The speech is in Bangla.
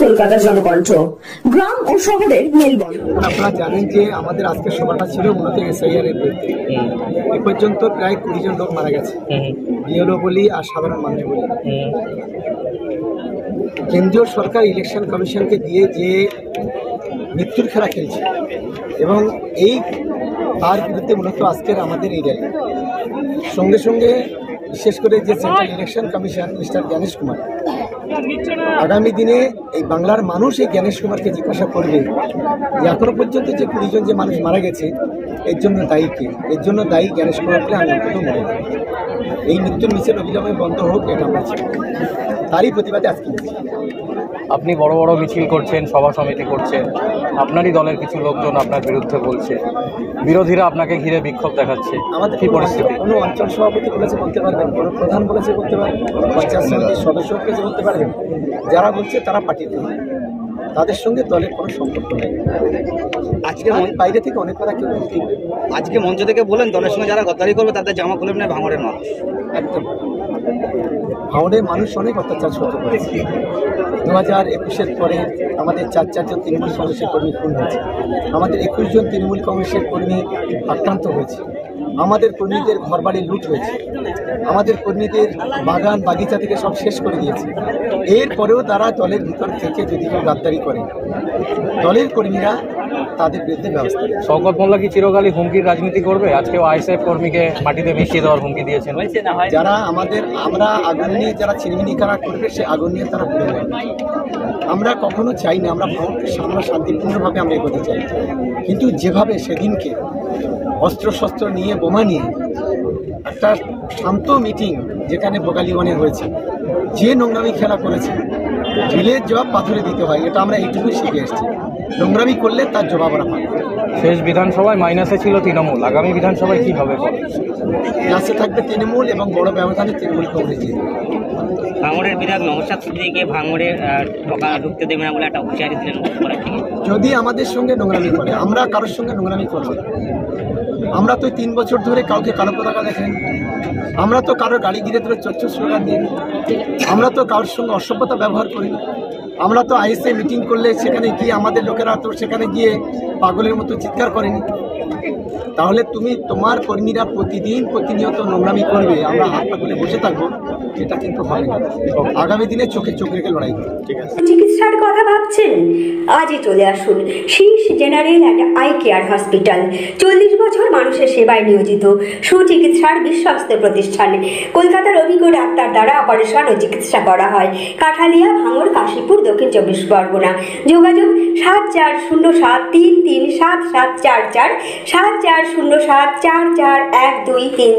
কলকাতা জনকণ্ঠ, গ্রাম ও শহরের মেলবন্ধন। আপনারা জানেন যে আমাদের আজকের সভাটা ছিল মূলত এসআইআর এর বিরুদ্ধে। এ পর্যন্ত প্রায় 20 জন লোক মারা গেছে, বিএলও বলি আর সাধারণ মানুষ বলি। কেন্দ্রীয় সরকার ইলেকশন কমিশনকে দিয়ে যে মৃত্যুর খেলা খেলছে এবং এই তার বিরুদ্ধে মূলত আজকের আমাদের এই র্যালি। সঙ্গে সঙ্গে বিশেষ করে যে central election commission mister Gyanesh Kumar, আগামী দিনে এই বাংলার মানুষ এই জ্ঞানেশ কুমারকে জিজ্ঞাসা করবে যে এখনো পর্যন্ত যে 20 জন যে মানুষ মারা গেছে এর জন্য দায়ী কে? এর জন্য দায়ী জ্ঞানেশ কুমার বলে আমি অন্তত মনে করি। এই মৃত্যুর মিছিল অবিলম্বে বন্ধ হোক, এটা আমরা চাই। তারই প্রতিবাদে আজকে আপনি বড় বড় মিছিল করছেন, সভা সমিতি করছেন, আপনারই দলের কিছু লোকজন আপনার বিরুদ্ধে বলছে, বিরোধীরা আপনাকে ঘিরে বিক্ষোভ দেখাচ্ছে, আমাদের কি পরিস্থিতি? কোনো অঞ্চল সভাপতি বলেছে বলতে পারবেন, কোনো প্রধান বলেছে বলতে পারবেন, কোনো পঞ্চায়েত সমিতির সদস্য বলেছে বলতে পারবেন। যারা বলছে তারা পার্টিতে, তাদের সঙ্গে দলের কোনো সম্পর্ক নেই। আজকে বাইরে থেকে অনেক কথা কেউ আজকে মঞ্চ থেকে বলেন দলের সঙ্গে যারা গদ্দারি করবে তাদের জামা খুলে নেয় ভাঙড়ের মানুষ। একদম ভাঙড়ের মানুষ অনেক অত্যাচার সহ্য করেছে। 2021-এর পরে আমাদের 4 তৃণমূল কংগ্রেসের কর্মী খুন হয়েছে, আমাদের 21 জন তৃণমূল কংগ্রেসের কর্মী আক্রান্ত হয়েছে, আমাদের কর্মীদের ঘরবাড়ি লুট হয়েছে, আমাদের কর্মীদের বাগান বাগিচা থেকে সব শেষ করে দিয়েছে। এরপরেও তারা দলের ভিতর থেকে যদি কেউ গাদ্দারি করে, দলের কর্মীরা তাদের বিরুদ্ধে ব্যবস্থা নেয়। শওকত মোল্লা কি চিরকালই হুমকির রাজনীতি করবে? আজকেও আইএসএফ কর্মীকে মাটিতে মিশিয়ে দেওয়ার হুমকি দিয়েছেন। যারা আমরা আগুন নিয়ে যারা ছিনিমিনি খেলা করবে, সে আগুন নিয়ে তারা ভুলে যাবে। আমরা কখনো চাই না, আমরা ভারতকে আমরা শান্তিপূর্ণভাবে আমরা এগোতে চাই, কিন্তু যেভাবে সেদিনকে অস্ত্রশস্ত্র নিয়ে বোমা নিয়ে একটা শান্ত মিটিং যেখানে বোগালিওয়ানে হয়েছে, যে নোংরামি খেলা করেছে, ঢিলের জবাব পাথরে দিতে হয়, এটা আমরা এইটুকুই শিখে এসেছি। নোংরামি করলে তার জবাব আমরা পাই। শেষ বিধানসভায় মাইনাসে ছিল তৃণমূল, আগামী বিধানসভায় কি হবে? প্লাসে থাকবে তৃণমূল এবং বড় ব্যবধানে তৃণমূল কংগ্রেস জিতবে। ভাঙড়ের বিধায়ক নওশাদ সিদ্দিকীকে ভাঙড়ে ঢুকতে দেবে না বলে একটা হুঁশিয়ারি দিলেন। যদি আমাদের সঙ্গে নোংরামি করে, আমরা কারোর সঙ্গে নোংরামি করবো না। আমরা তো 3 বছর ধরে কাউকে কালো পতাকা দেখেন, আমরা তো কারোর গাড়ি ঘিরে ধরে চচ্চর স্লোগান দিই, আমরা তো কারোর সঙ্গে অসভ্যতা ব্যবহার করি, আমরা তো আইএসএ মিটিং করলে সেখানে গিয়ে আমাদের লোকেরা তো সেখানে গিয়ে পাগলের মতো চিৎকার করেনি। তাহলে তুমি তোমার কর্মীরা প্রতিনিয়ত নোংরামি করবে, আমরা হাত পা খুলে বসে থাকবো, এটা কিন্তু হবে না। আগামী দিনে চোখে চোখ রেখে লড়াই করবে। ঠিক আছে, চিকিৎসার কথা ভাবছেন? আজই চলে আসুন শীষ general and eye care hospital. 40 বছর মানুষের সেবায় নিয়োজিত সুচিকিৎসার বিশ্বস্ত প্রতিষ্ঠান। কলকাতার অভিজ্ঞ ডাক্তার দ্বারা অপারেশন ও চিকিৎসা করা হয়। কাঠালিয়া, ভাঙড়, কাশীপুর, দক্ষিণ 24 পরগনা। যোগাযোগ 7407337744, 7407441234।